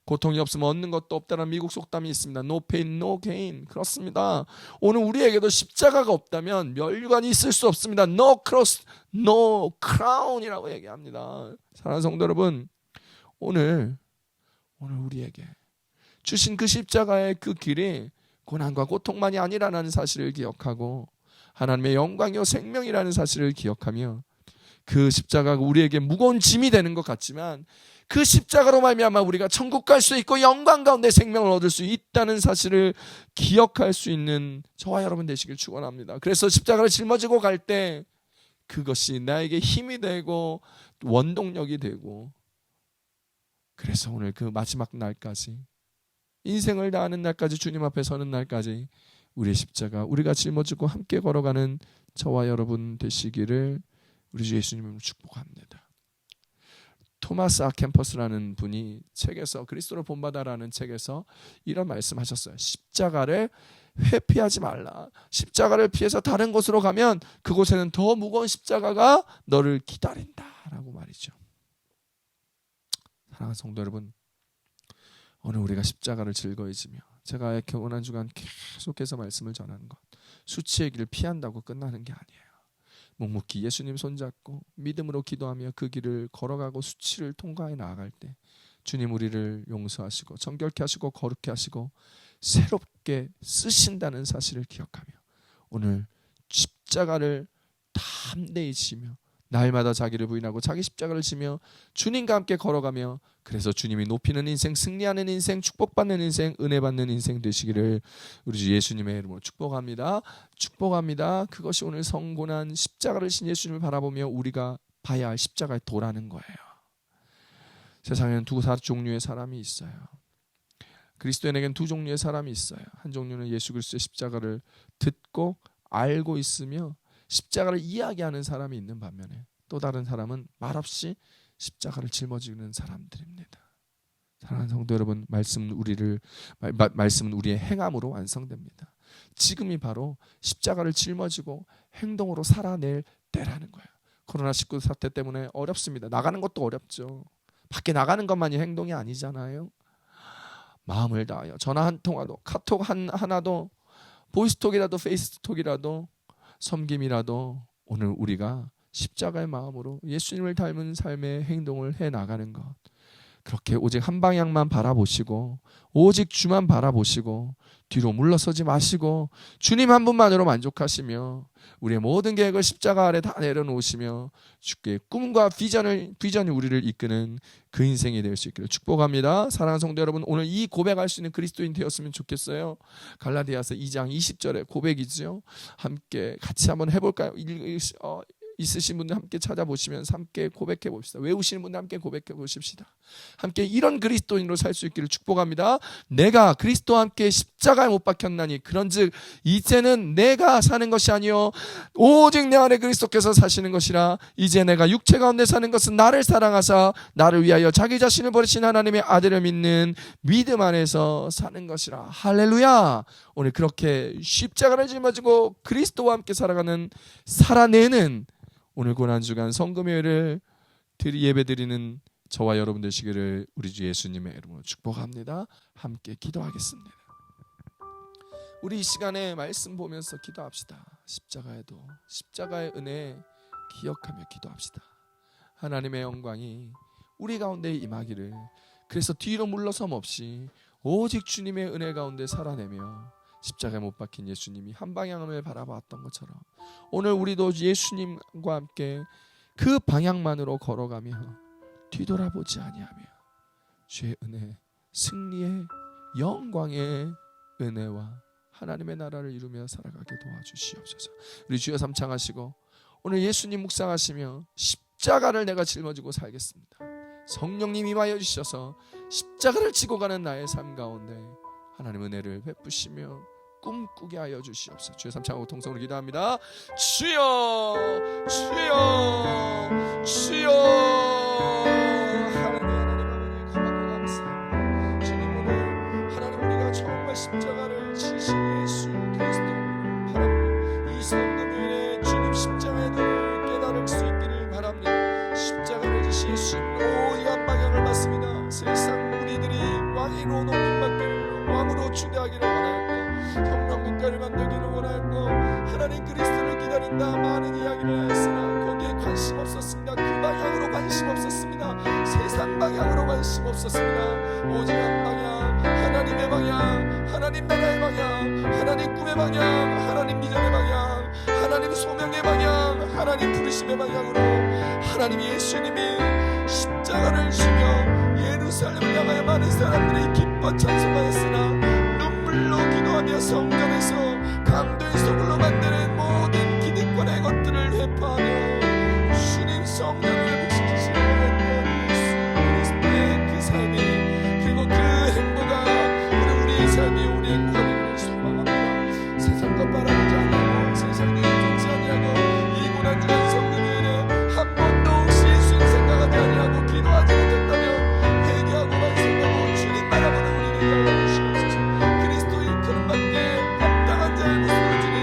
고통이 없으면 얻는 것도 없다는 미국 속담이 있습니다. No pain, no gain. 그렇습니다. 오늘 우리에게도 십자가가 없다면 멸관이 있을 수 없습니다. No cross, no crown이라고 얘기합니다. 사랑하는 성도 여러분, 오늘 우리에게 주신 그 십자가의 그 길이 고난과 고통만이 아니라는 사실을 기억하고 하나님의 영광이요 생명이라는 사실을 기억하며, 그 십자가가 우리에게 무거운 짐이 되는 것 같지만 그 십자가로 말미암아 우리가 천국 갈 수 있고 영광 가운데 생명을 얻을 수 있다는 사실을 기억할 수 있는 저와 여러분 되시길 축원합니다. 그래서 십자가를 짊어지고 갈 때 그것이 나에게 힘이 되고 원동력이 되고, 그래서 오늘 그 마지막 날까지, 인생을 다하는 날까지, 주님 앞에 서는 날까지 우리의 십자가 우리가 짊어지고 함께 걸어가는 저와 여러분 되시기를 우리 주 예수님을 축복합니다. 토마스 아캠퍼스라는 분이 책에서, 그리스도를 본받아라는 책에서 이런 말씀하셨어요. 십자가를 회피하지 말라. 십자가를 피해서 다른 곳으로 가면 그곳에는 더 무거운 십자가가 너를 기다린다라고 말이죠. 사랑하는 성도 여러분, 오늘 우리가 십자가를 즐거이 지며 제가 이렇게 오는 주간 계속해서 말씀을 전하는 것, 수치의 길을 피한다고 끝나는 게 아니에요. 묵묵히 예수님 손잡고 믿음으로 기도하며 그 길을 걸어가고 수치를 통과해 나아갈 때 주님 우리를 용서하시고 정결케 하시고 거룩케 하시고 새롭게 쓰신다는 사실을 기억하며 오늘 십자가를 담대히 지며 날마다 자기를 부인하고 자기 십자가를 지며 주님과 함께 걸어가며, 그래서 주님이 높이는 인생, 승리하는 인생, 축복받는 인생, 은혜받는 인생 되시기를 우리 주 예수님의 이름으로 축복합니다. 축복합니다. 그것이 오늘 성곤한 십자가를 신 예수님을 바라보며 우리가 봐야 할 십자가의 도라는 거예요. 세상에는 두 종류의 사람이 있어요. 그리스도인에게는 두 종류의 사람이 있어요. 한 종류는 예수 그리스도의 십자가를 듣고 알고 있으며 십자가를 이야기하는 사람이 있는 반면에, 또 다른 사람은 말없이 십자가를 짊어지는 사람들입니다. 사랑하는 성도 여러분, 말씀은 우리의 행함으로 완성됩니다. 지금이 바로 십자가를 짊어지고 행동으로 살아낼 때라는 거예요. 코로나19 사태 때문에 어렵습니다. 나가는 것도 어렵죠. 밖에 나가는 것만이 행동이 아니잖아요. 마음을 다하여 전화 한 통화도, 카톡 하나도, 보이스톡이라도 페이스톡이라도, 섬김이라도 오늘 우리가 십자가의 마음으로 예수님을 닮은 삶의 행동을 해나가는 것, 그렇게 오직 한 방향만 바라보시고 오직 주만 바라보시고 뒤로 물러서지 마시고 주님 한 분만으로 만족하시며 우리의 모든 계획을 십자가 아래 다 내려놓으시며 주께 꿈과 비전이 우리를 이끄는 그 인생이 될 수 있기를 축복합니다. 사랑하는 성도 여러분, 오늘 이 고백할 수 있는 그리스도인 되었으면 좋겠어요. 갈라디아서 2장 20절의 고백이죠. 함께 같이 한번 해볼까요? 있으신 분들 함께 찾아보시면서 함께 고백해 봅시다. 외우시는 분들 함께 고백해 보십시다. 함께 이런 그리스도인으로 살 수 있기를 축복합니다. 내가 그리스도와 함께 십자가에 못 박혔나니 그런즉 이제는 내가 사는 것이 아니요 오직 내 안에 그리스도께서 사시는 것이라. 이제 내가 육체 가운데 사는 것은 나를 사랑하사 나를 위하여 자기 자신을 버리신 하나님의 아들을 믿는 믿음 안에서 사는 것이라. 할렐루야. 오늘 그렇게 십자가를 짊어지고 그리스도와 함께 살아내는 오늘 고난주간 성금요일을 예배드리는 저와 여러분 되시기를 우리 주 예수님의 이름으로 축복합니다. 함께 기도하겠습니다. 우리 이 시간에 말씀 보면서 기도합시다. 십자가의 은혜 기억하며 기도합시다. 하나님의 영광이 우리 가운데 임하기를, 그래서 뒤로 물러섬 없이 오직 주님의 은혜 가운데 살아내며 십자가에 못 박힌 예수님이 한 방향을 바라봤던 것처럼 오늘 우리도 예수님과 함께 그 방향만으로 걸어가며 뒤돌아보지 아니하며 주의 은혜, 승리의 영광의 은혜와 하나님의 나라를 이루며 살아가게 도와주시옵소서. 우리 주여 삼창하시고 오늘 예수님 묵상하시며 십자가를 내가 짊어지고 살겠습니다. 성령님 임하여 주셔서 십자가를 지고 가는 나의 삶 가운데 하나님 은혜를 베푸시며 꿈꾸게 하여 주시옵소서. 주여 삼창하고 통성으로 기도합니다. 주여 주여 주여. 하나님 아버지 고맙고 감사합니다. 주님, 오늘 하나님 우리가 정말 십자가를 지신 예수 그리스도를 바라보며 이 성금요일에 주님 십자가의 도를 깨달을 수 있기를 바랍니다. 십자가를 지신 예수님으로 오직 한 방향을 맞습니다. 세상 우리들이 왕으로 높임받기를, 왕으로 주대하기를 원하였고 평강국가를 만들기를 원하였고 하나님 그리스도를 기다린다 많은 이야기를 하였으나 거기에 관심 없었습니다. 그 방향으로 관심 없었습니다. 세상 방향으로 관심 없었습니다. 오직 한 방향, 하나님의 방향, 하나님 나라의 방향, 하나님 꿈의 방향, 하나님 비전의 방향, 하나님 소명의 방향, 하나님 부르심의 방향으로 하나님 예수님이 십자가를 주며 예루살렘을 향하여 많은 사람들이 기뻐 찬송하였으나 눈물로 기도하며 성전에서 강도의 소굴로 만드는 모든 기득권의 것들을 회파하며 주님 성전을 부시키시려 했던 예수 그리스도의 그 삶이, 그리고 그 행보가 우리의 삶이 우리의 행복을 소망합니다. 세상 것 바라보지 아니하고 세상에 좋지 아니하고 이 고난주간 성금요일에 한 번도 혹시 예수님 생각하지 아니하고 기도하지 못했다면 회개하고 반성하고 주님 바라보는 우리를 열어주시옵소서. 그리스도의 이끌음 받게 합당한 자의 모습을 주님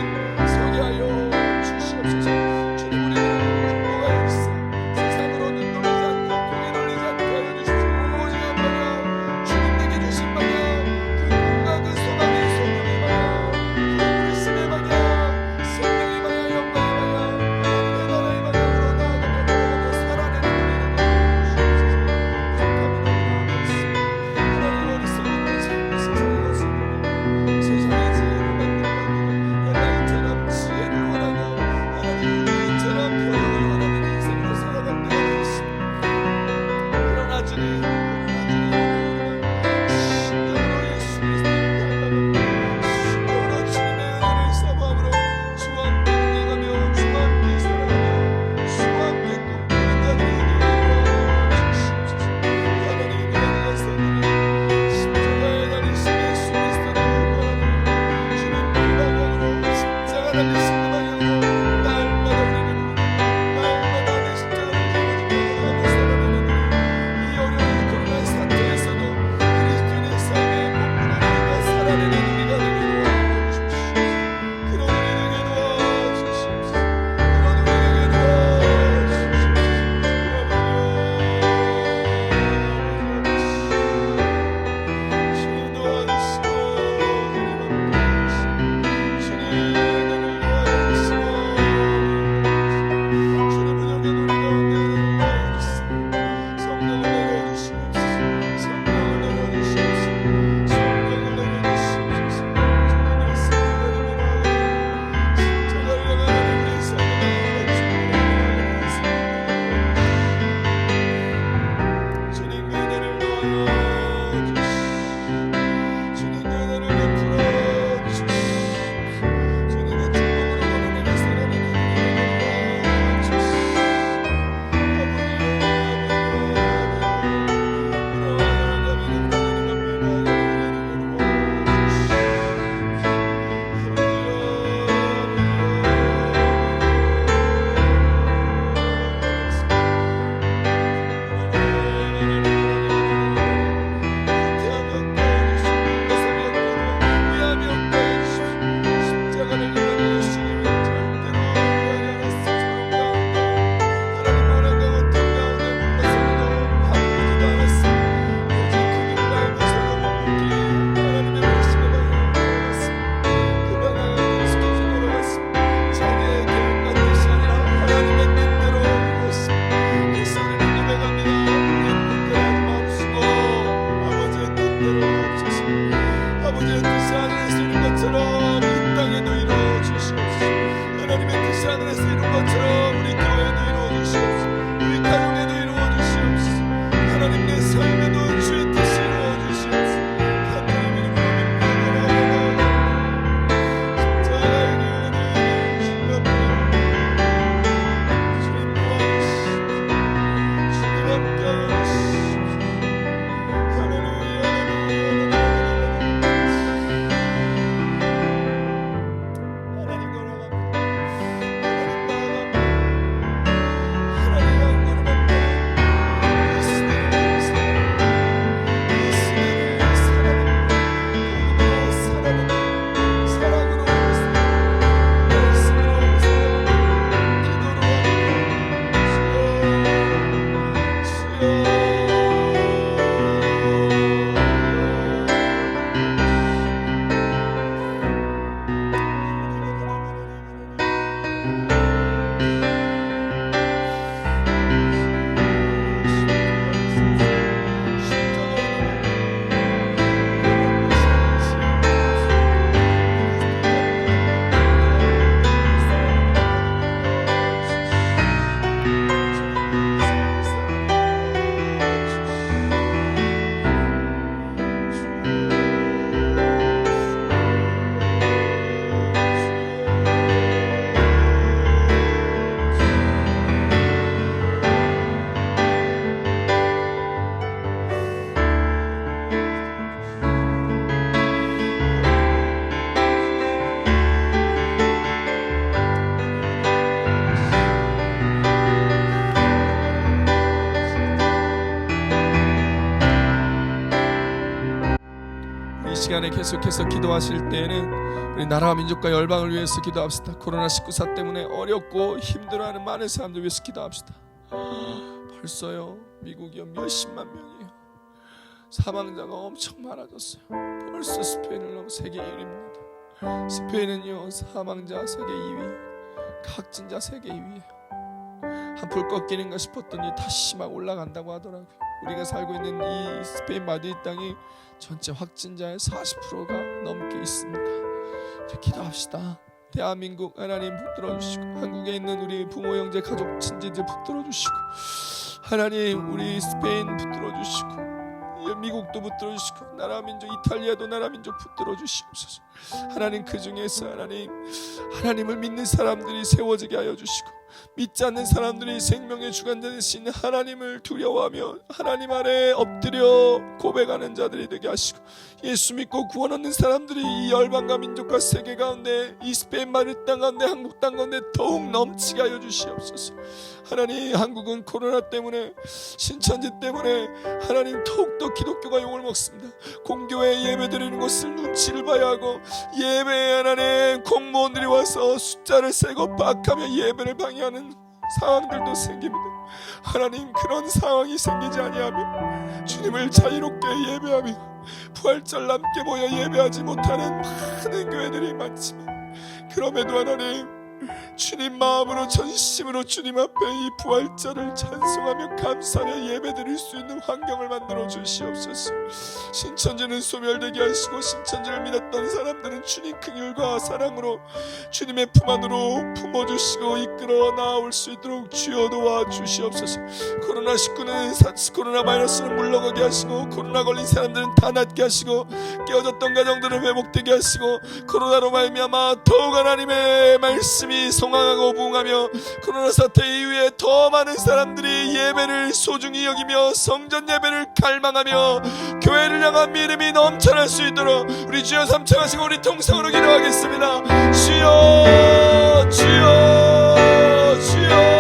시간에 계속해서 기도하실 때에는 우리 나라와 민족과 열방을 위해서 기도합시다. 코로나19 사 때문에 어렵고 힘들어하는 많은 사람들 위해서 기도합시다. 벌써요 미국이요 몇십만 명이에요. 사망자가 엄청 많아졌어요. 벌써 스페인을 넘어 세계 1위입니다. 스페인은요 사망자 세계 2위, 각진자 세계 2위예요. 한풀 꺾이는가 싶었더니 다시 막 올라간다고 하더라고요. 우리가 살고 있는 이 스페인 마드리드 땅이 전체 확진자의 40%가 넘게 있습니다. 기도합시다. 대한민국 하나님 붙들어 주시고, 한국에 있는 우리 부모 형제 가족 친지들 붙들어 주시고, 하나님 우리 스페인 붙들어 주시고, 미국도 붙들어 주시고, 나라 민족 이탈리아도 나라 민족 붙들어 주시옵소서. 하나님 그 중에서 하나님을 믿는 사람들이 세워지게 하여 주시고, 믿지 않는 사람들이 생명의 주관자 되신 하나님을 두려워하며 하나님 아래 엎드려 고백하는 자들이 되게 하시고, 예수 믿고 구원 얻는 사람들이 이 열방과 민족과 세계 가운데, 이 스페인 마을 땅 가운데, 한국 땅 가운데 더욱 넘치게 하여 주시옵소서. 하나님, 한국은 코로나 때문에, 신천지 때문에 하나님 더욱더 기독교가 욕을 먹습니다. 공교회 예배 드리는 것을 눈치를 봐야 하고, 예배에 하나님 공무원들이 와서 숫자를 세고 빡하며 예배를 방해하는 상황들도 생깁니다. 하나님, 그런 상황이 생기지 아니하며 주님을 자유롭게 예배하며 부활절 남게 모여 예배하지 못하는 많은 교회들이 많지만, 그럼에도 하나님 주님 마음으로 전심으로 주님 앞에 이 부활절을 찬송하며 감사하며 예배드릴 수 있는 환경을 만들어 주시옵소서. 신천지는 소멸되게 하시고, 신천지를 믿었던 사람들은 주님 긍휼과 사랑으로 주님의 품 안으로 품어주시고 이끌어 나올 수 있도록 주여 도와주시옵소서. 코로나19는 코로나 바이러스는 물러가게 하시고, 코로나 걸린 사람들은 다 낫게 하시고, 깨어졌던 가정들은 회복되게 하시고, 코로나로 말미암아 더욱 하나님의 말씀이 성황하고 부흥하며, 코로나 사태 이후에 더 많은 사람들이 예배를 소중히 여기며 성전 예배를 갈망하며 교회를 향한 믿음이 넘쳐날 수 있도록 우리 주여 삼창하시고 우리 통성으로 기도하겠습니다. 주여, 주여, 주여.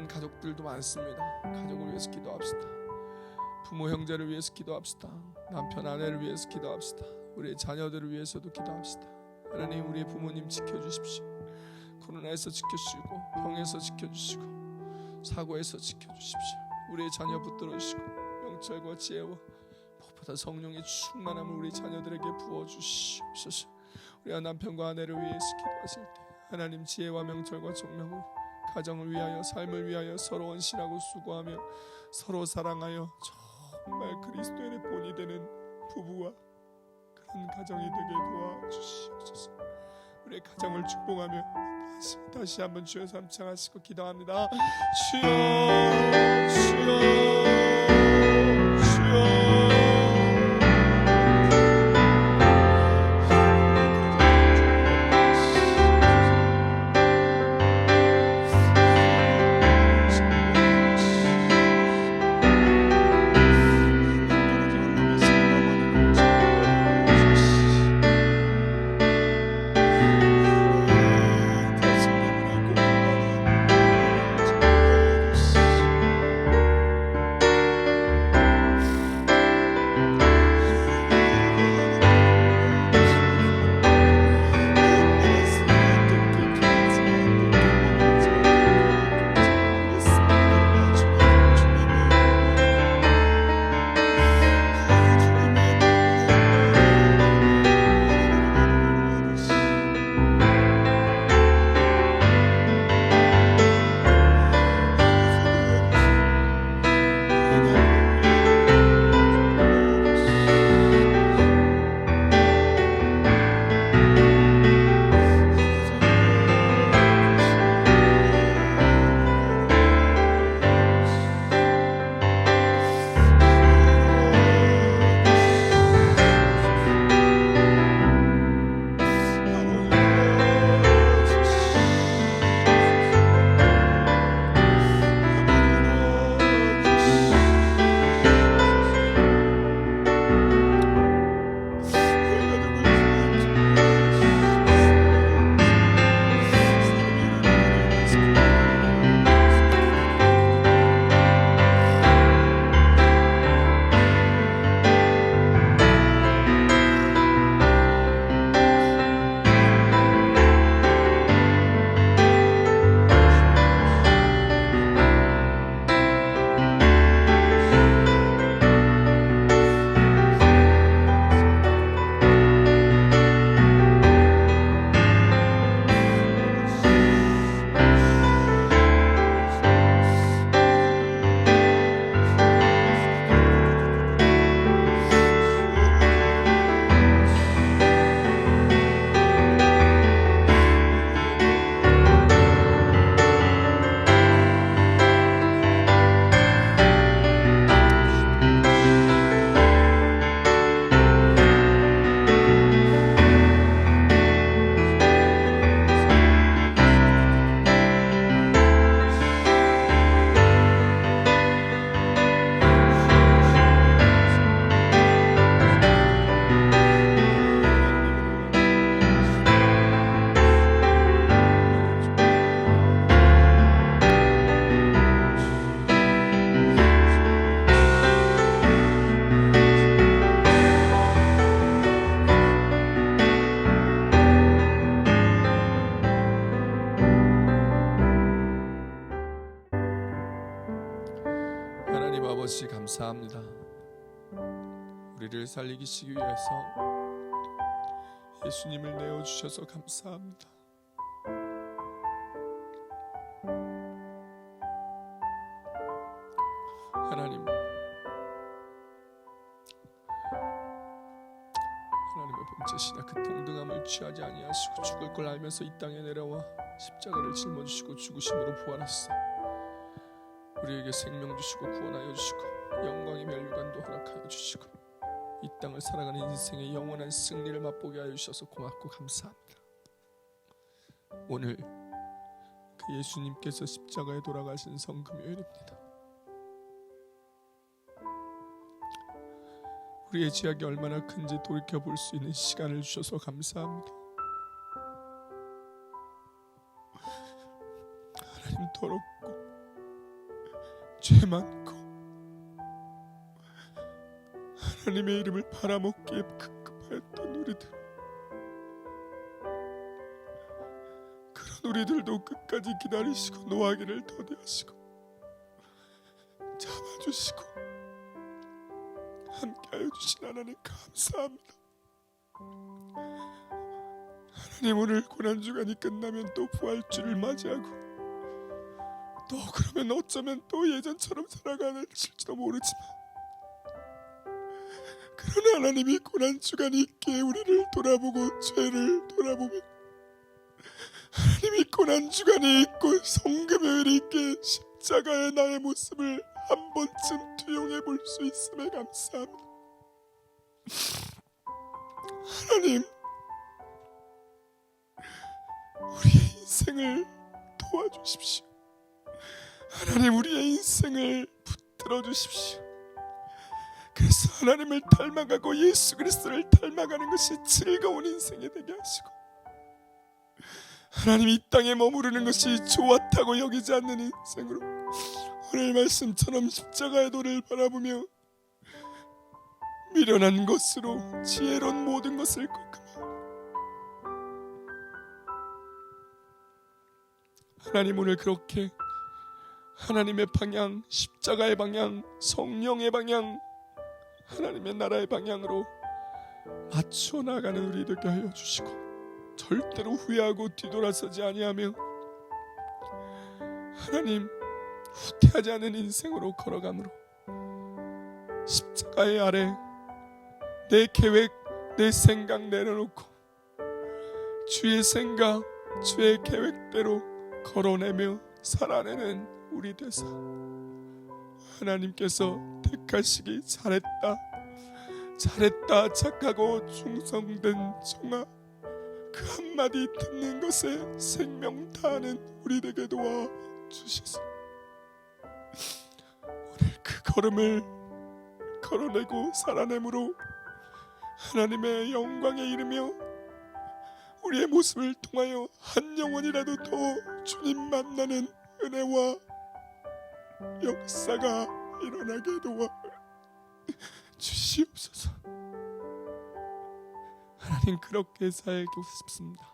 있는 가족들도 많습니다. 가족을 위해서 기도합시다. 부모 형제를 위해서 기도합시다. 남편 아내를 위해서 기도합시다. 우리의 자녀들을 위해서도 기도합시다. 하나님, 우리의 부모님 지켜주십시오. 코로나에서 지켜주시고, 병에서 지켜주시고, 사고에서 지켜주십시오. 우리의 자녀 붙들어주시고, 명철과 지혜와 무엇보다 성령의 충만함을 우리 자녀들에게 부어주시옵소서. 우리가 남편과 아내를 위해서 기도하실 때 하나님, 지혜와 명철과 총명을 가정을 위하여, 삶을 위하여 서로 헌신하고 수고하며 서로 사랑하여 정말 그리스도인의 본이 되는 부부와 그런 가정이 되게 도와주시옵소서. 우리의 가정을 축복하며 다시 한번 주여 삼창하시고 기도합니다. 주여, 주여, 주여. 아버지 감사합니다. 우리를 살리시기 위해서 예수님을 내어주셔서 감사합니다. 하나님, 하나님의 본체시나 그 동등함을 취하지 아니하시고 죽을 걸 알면서 이 땅에 내려와 십자가를 짊어지시고 죽으심으로 부활하시사 우리에게 생명 주시고 구원하여 주시고 영광의 멸류관도 허락하여 주시고 이 땅을 살아가는 인생의 영원한 승리를 맛보게 하여 주셔서 고맙고 감사합니다. 오늘 그 예수님께서 십자가에 돌아가신 성금요일입니다. 우리의 죄악이 얼마나 큰지 돌이켜볼 수 있는 시간을 주셔서 감사합니다. 하나님, 더럽고 죄 많고 하나님의 이름을 팔아먹기에 급급하였던 우리들, 그런 우리들도 끝까지 기다리시고 노하기를 더디하시고 잡아주시고 함께하여 주신 하나님 감사합니다. 하나님, 오늘 고난주간이 끝나면 또 부활주를 맞이하고 또 그러면 어쩌면 또 예전처럼 살아가는지도 모르지만, 그러나 하나님이 고난주간이 있기에 우리를 돌아보고 죄를 돌아보며, 하나님이 고난주간이 있고 성금요일이 있기에 십자가의 나의 모습을 한 번쯤 투영해 볼 수 있음에 감사합니다. 하나님, 우리의 인생을 도와주십시오. 하나님, 우리의 인생을 붙들어 주십시오. 그래서 하나님을 닮아가고 예수 그리스도를 닮아가는 것이 즐거운 인생이 되게 하시고, 하나님, 이 땅에 머무르는 것이 좋았다고 여기지 않는 인생으로 오늘 말씀처럼 십자가의 도를 바라보며 미련한 것으로 지혜로운 모든 것을 꺾으며, 하나님, 오늘 그렇게 하나님의 방향, 십자가의 방향, 성령의 방향, 하나님의 나라의 방향으로 맞춰 나가는 우리 되게 하여 주시고, 절대로 후회하고 뒤돌아서지 아니하며 하나님, 후퇴하지 않은 인생으로 걸어가므로 십자가의 아래 내 계획, 내 생각 내려놓고 주의 생각, 주의 계획대로 걸어내며 살아내는 우리 되사 하나님께서 택하시기 잘했다, 잘했다, 착하고 충성된 종아, 그 한마디 듣는 것에 생명 다하는 우리 되게 도와주시소. 오늘 그 걸음을 걸어내고 살아내므로 하나님의 영광에 이르며 우리의 모습을 통하여 한 영혼이라도 더 주님 만나는 은혜와 역사가 일어나게 도와 주시옵소서. 하나님, 그렇게 살고 싶습니다.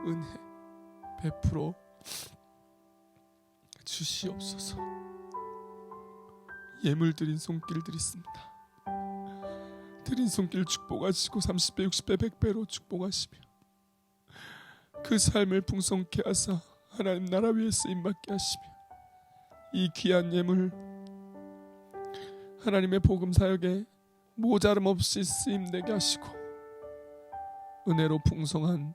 은혜 베풀어 주시옵소서. 예물 드린 손길 드리습니다. 드린 손길 축복하시고 30배, 60배, 100배로 축복하시며 그 삶을 풍성케 하사 하나님 나라 위에 쓰임받게 하시며, 이 귀한 예물 하나님의 복음 사역에 모자름 없이 쓰임되게 하시고 은혜로 풍성한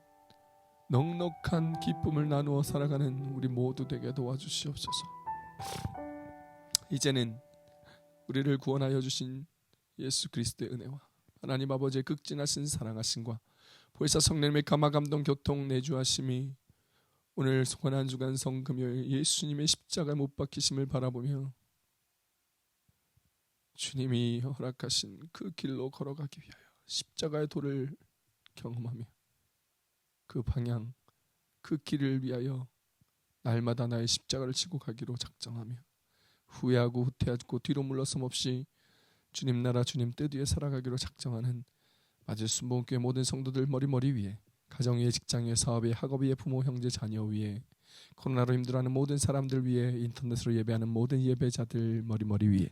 넉넉한 기쁨을 나누어 살아가는 우리 모두 되게 도와주시옵소서. 이제는 우리를 구원하여 주신 예수 그리스도의 은혜와 하나님 아버지의 극진하신 사랑하심과 보혜사 성령님의 감화 감동 교통 내주하심이 오늘 고난주간 성금요일 예수님의 십자가 못 박히심을 바라보며 주님이 허락하신 그 길로 걸어가기 위하여 십자가의 도를 경험하며 그 방향, 그 길을 위하여 날마다 나의 십자가를 지고 가기로 작정하며 후회하고 후퇴하고 뒤로 물러섬 없이 주님 나라 주님 뜻 위에 살아가기로 작정하는 마제순복음교회 모든 성도들 머리 위에, 가정 위에, 직장 위에, 사업 위에, 학업 위에, 부모 형제 자녀 위에, 코로나로 힘들어하는 모든 사람들 위에, 인터넷으로 예배하는 모든 예배자들 머리 위에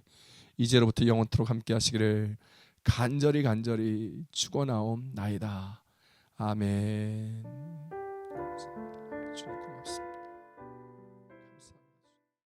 이제로부터 영원토록 함께 하시기를 간절히 축원하옵나이다. 아멘.